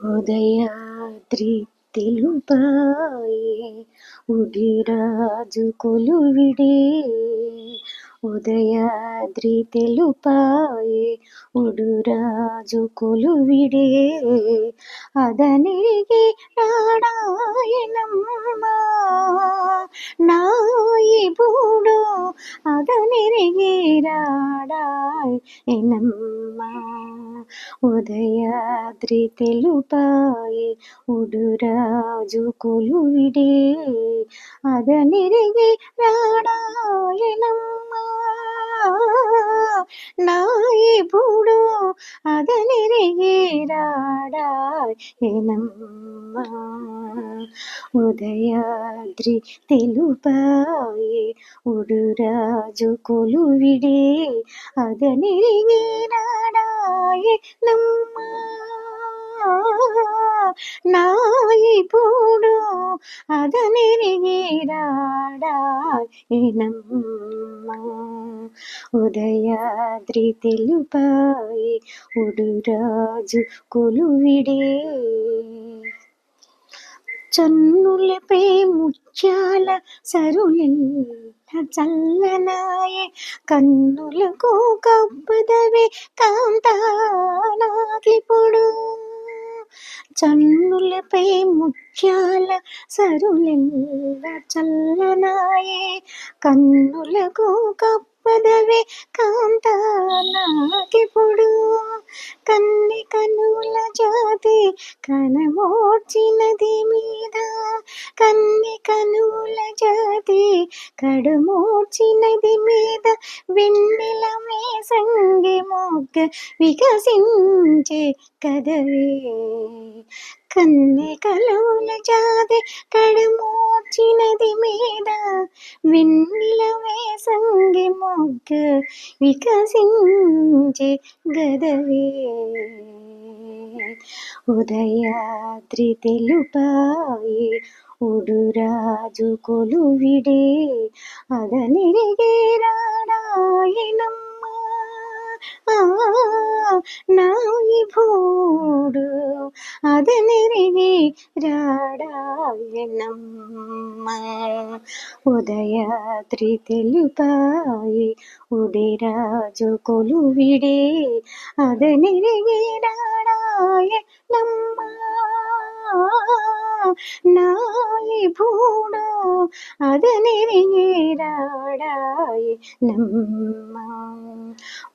ఉదయాద్రి తెలుపాయే ఉడిరాజు కొలువిడే. ఉదయాద్రి తెలుపాయే ఉడురాజు కొలువిడే. అదనిరిగి రాడాయనమ్మా నాయబుడు. అదనిరిగి రాడాయనమ్మా. ఉదయాద్రి తెలుపాయే ఉడురాజు కొలువిడే. అదనిరిగి రాడాయనమ్మా నాయబుడు. అదనిరిగి రాడాయనమ్మా. ఉదయాద్రి తెలుపాయే ఉడురాజు కొలువిడే. అదనిరిగి రాడాయనమ్మా నాయబుడు. అదనిరిగి రాడాయనమ్మా. ఉదయాద్రి తెలుపాయే ఉడురాజు కొలువిడే. చన్నులపై ముత్యాల సరులెల్ల చల్లనాయే. కన్నులకు కబ్బదవే కాంతానాకిప్పుడు. చన్నులపై ముత్యాల సరులెల్ల చల్లనాయే. కన్నులకు కబ్బదవే కాంతానాకిప్పుడు. కన్ని కనుల జాతి కనమోడ్చినది మీద. కన్ని కనుల జాతి కడమోడ్చినది మీద. వెన్నెల మేసంగి మొగ్గ వికసించే కదవే. కన్ని కనుల జాతి కడమోడ్చినది మీద. వెన్నెల మేసంగి మొగ్గ వికసించే గదవే. ఉదయాద్రి తెలుపాయే ఉడురాజు కొలువిడే. అదనిరిగి రాడాయనమ్మా నాయబుడు. అదనిరిగి రాడాయనమ్మా. ఉదయాద్రి తెలుపాయే ఉడిరాజు కొలువిడే. అదనిరిగి రాడాయనమ్మా నాయబుడు. అదనిరిగి రాడాయనమ్మా.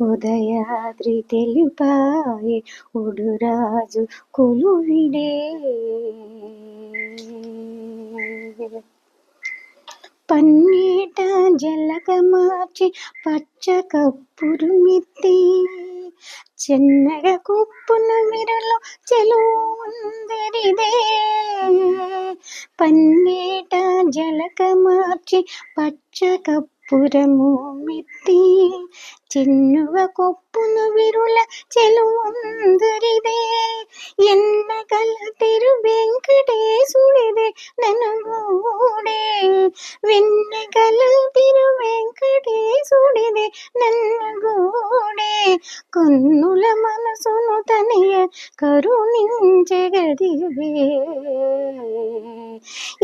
ఉదయాద్రి తెలుపాయే ఉడురాజు కొలువిడే. పన్నీట జలకమార్చి పచ్చ కప్పురు మిత్తి. చెన్నగ కుప్పున విరలు చెలువుందరిదే. పన్నీట జలకమార్చి పచ్చ కప్పురము మిత్తి. చెన్నువ కొప్పున విరుల చెలువుందరిదే. ఎన్నగల తిరు వెంకటేశుడిదే ననుగూడే. వెన్నెగల తిరు వెంకటేశుడిదే నన్నగూడే. కన్నుల మనసును తనియ కరుణించగదివే.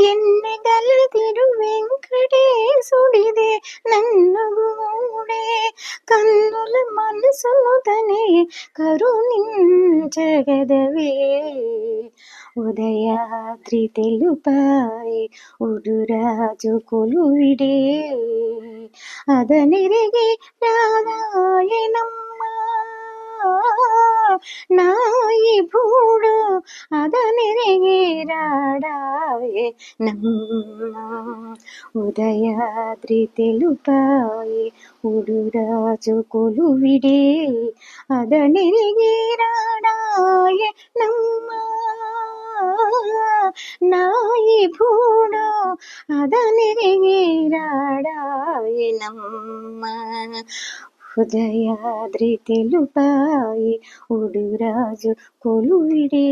ఎన్నెగల తిరు వెంకటేశుడిదే నన్నగూడే. కన్నుల మనసును తనియ కరుణించగదవే. ఉదయాద్రి తెలుపాయే ఉడురాజు కొలువిడే. అదనిరిగి రాడాయనమ్మా నాయబుడు. అదనిరిగి రాడాయనమ్మా. ఉదయాద్రి తెలుపాయే ఉడురాజు కొలువిడే. అదనిరిగి రాడాయనమ్మా నాయబుడు. అదనిరిగి రాడాయనమ్మా. ఉదయాద్రి తెలుపాయే ఉడురాజు కొలువిడే.